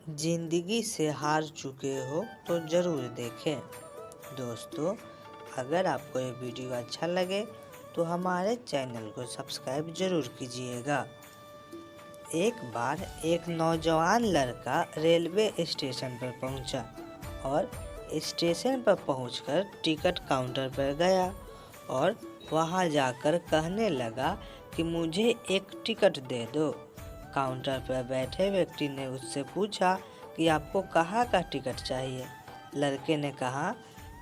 जिंदगी से हार चुके हो तो ज़रूर देखें। दोस्तों, अगर आपको ये वीडियो अच्छा लगे तो हमारे चैनल को सब्सक्राइब ज़रूर कीजिएगा। एक बार एक नौजवान लड़का रेलवे स्टेशन पर पहुंचा और स्टेशन पर पहुंचकर टिकट काउंटर पर गया और वहां जाकर कहने लगा कि मुझे एक टिकट दे दो। काउंटर पर बैठे व्यक्ति ने उससे पूछा कि आपको कहाँ का टिकट चाहिए। लड़के ने कहा,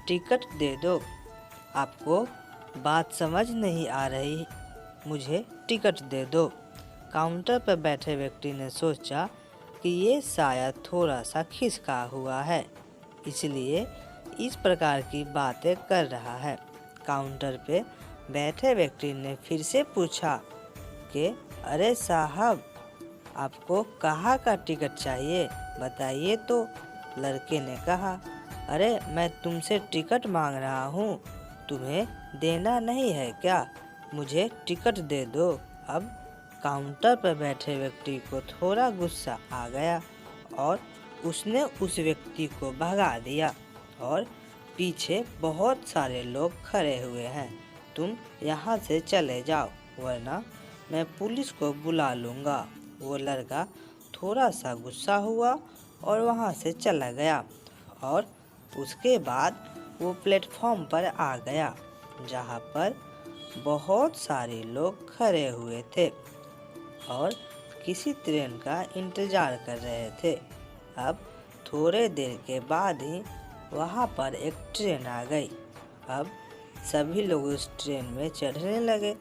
टिकट दे दो। आपको बात समझ नहीं आ रही, मुझे टिकट दे दो। काउंटर पर बैठे व्यक्ति ने सोचा कि ये शायद थोड़ा सा खिसका हुआ है, इसलिए इस प्रकार की बातें कर रहा है। काउंटर पे बैठे व्यक्ति ने फिर से पूछा कि अरे साहब, आपको कहाँ का टिकट चाहिए, बताइए तो। लड़के ने कहा, अरे मैं तुमसे टिकट मांग रहा हूँ, तुम्हें देना नहीं है क्या? मुझे टिकट दे दो। अब काउंटर पर बैठे व्यक्ति को थोड़ा गुस्सा आ गया और उसने उस व्यक्ति को भगा दिया और पीछे बहुत सारे लोग खड़े हुए हैं, तुम यहाँ से चले जाओ वरना मैं पुलिस को बुला लूँगा। वो लड़का थोड़ा सा गुस्सा हुआ और वहाँ से चला गया और उसके बाद वो प्लेटफॉर्म पर आ गया जहाँ पर बहुत सारे लोग खड़े हुए थे और किसी ट्रेन का इंतज़ार कर रहे थे। अब थोड़े देर के बाद ही वहाँ पर एक ट्रेन आ गई। अब सभी लोग उस ट्रेन में चढ़ने लगे।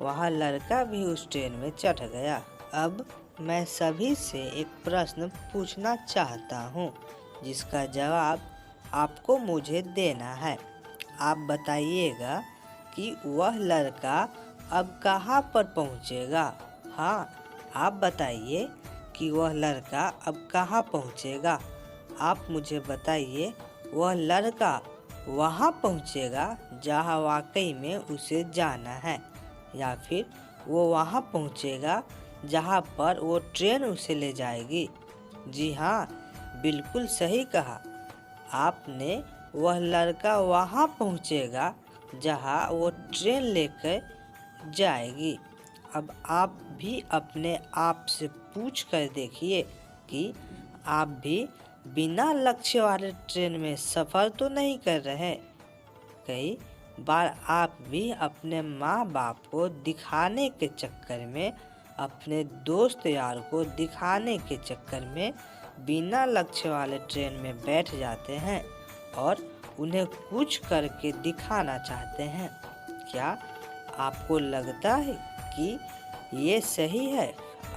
वहाँ लड़का भी उस ट्रेन में चढ़ गया। अब मैं सभी से एक प्रश्न पूछना चाहता हूँ जिसका जवाब आपको मुझे देना है। आप बताइएगा कि वह लड़का अब कहाँ पर पहुँचेगा। हाँ, आप बताइए कि वह लड़का अब कहाँ पहुँचेगा। आप मुझे बताइए, वह लड़का वहाँ पहुँचेगा जहाँ वाकई में उसे जाना है, या फिर वो वहाँ पहुँचेगा जहाँ पर वो ट्रेन उसे ले जाएगी। जी हाँ, बिल्कुल सही कहा आपने। वह लड़का वहाँ पहुँचेगा जहाँ वो ट्रेन लेकर जाएगी। अब आप भी अपने आप से पूछ कर देखिए कि आप भी बिना लक्ष्य वाले ट्रेन में सफ़र तो नहीं कर रहे। कई बार आप भी अपने माँ बाप को दिखाने के चक्कर में, अपने दोस्त यार को दिखाने के चक्कर में बिना लक्ष्य वाले ट्रेन में बैठ जाते हैं और उन्हें कुछ करके दिखाना चाहते हैं। क्या आपको लगता है कि ये सही है?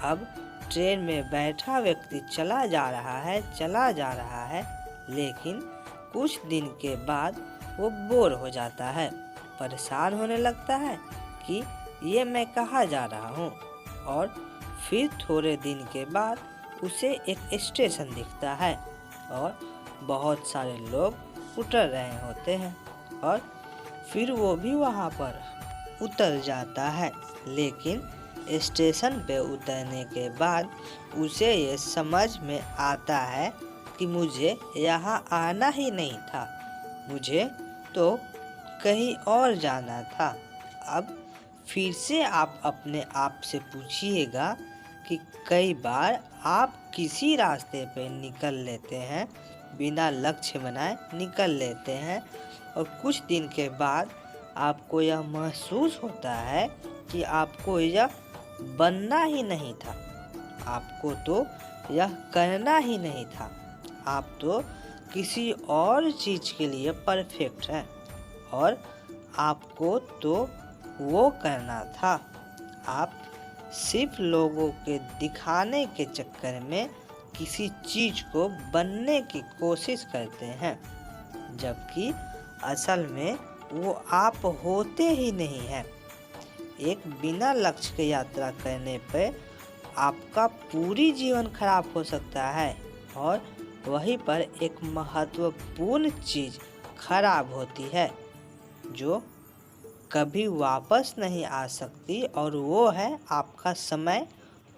अब ट्रेन में बैठा व्यक्ति चला जा रहा है, लेकिन कुछ दिन के बाद वो बोर हो जाता है, परेशान होने लगता है कि ये मैं कहाँ जा रहा हूँ। और फिर थोड़े दिन के बाद उसे एक स्टेशन दिखता है और बहुत सारे लोग उतर रहे होते हैं और फिर वो भी वहाँ पर उतर जाता है। लेकिन स्टेशन पे उतरने के बाद उसे ये समझ में आता है कि मुझे यहाँ आना ही नहीं था, मुझे तो कहीं और जाना था। अब फिर से आप अपने आप से पूछिएगा कि कई बार आप किसी रास्ते पे निकल लेते हैं, बिना लक्ष्य बनाए निकल लेते हैं और कुछ दिन के बाद आपको यह महसूस होता है कि आपको यह बनना ही नहीं था, आपको तो यह करना ही नहीं था, आप तो किसी और चीज़ के लिए परफेक्ट हैं और आपको तो वो करना था। आप सिर्फ लोगों के दिखाने के चक्कर में किसी चीज़ को बनने की कोशिश करते हैं, जबकि असल में वो आप होते ही नहीं हैं। एक बिना लक्ष्य की यात्रा करने पर आपका पूरी जीवन खराब हो सकता है और वहीं पर एक महत्वपूर्ण चीज़ खराब होती है जो कभी वापस नहीं आ सकती, और वो है आपका समय।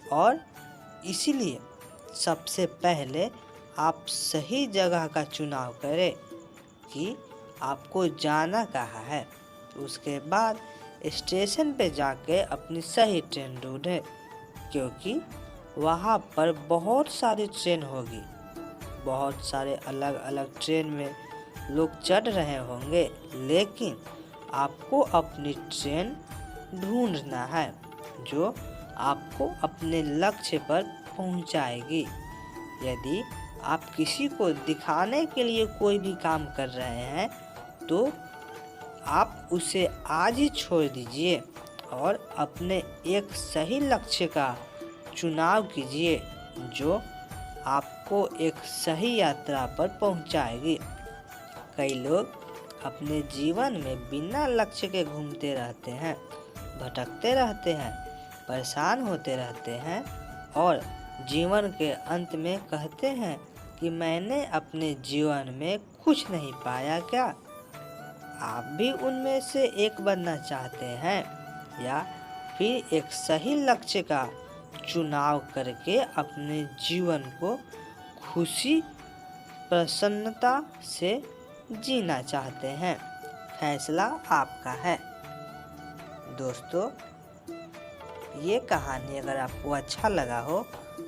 और इसीलिए सबसे पहले आप सही जगह का चुनाव करें कि आपको जाना कहाँ है। उसके बाद स्टेशन पे जाके अपनी सही ट्रेन ढूंढें, क्योंकि वहाँ पर बहुत सारी ट्रेन होगी। बहुत सारे अलग अलग ट्रेन में लोग चढ़ रहे होंगे, लेकिन आपको अपनी ट्रेन ढूंढना है जो आपको अपने लक्ष्य पर पहुंचाएगी। यदि आप किसी को दिखाने के लिए कोई भी काम कर रहे हैं तो आप उसे आज ही छोड़ दीजिए और अपने एक सही लक्ष्य का चुनाव कीजिए जो आपको एक सही यात्रा पर पहुंचाएगी। कई लोग अपने जीवन में बिना लक्ष्य के घूमते रहते हैं, भटकते रहते हैं, परेशान होते रहते हैं और जीवन के अंत में कहते हैं कि मैंने अपने जीवन में कुछ नहीं पाया। क्या आप भी उनमें से एक बनना चाहते हैं, या फिर एक सही लक्ष्य का चुनाव करके अपने जीवन को खुशी प्रसन्नता से जीना चाहते हैं? फैसला आपका है। दोस्तों, ये कहानी अगर आपको अच्छा लगा हो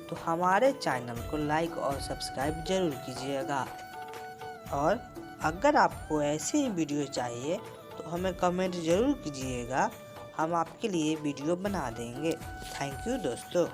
तो हमारे चैनल को लाइक और सब्सक्राइब जरूर कीजिएगा। और अगर आपको ऐसी ही वीडियो चाहिए तो हमें कमेंट जरूर कीजिएगा, हम आपके लिए वीडियो बना देंगे। थैंक यू दोस्तों।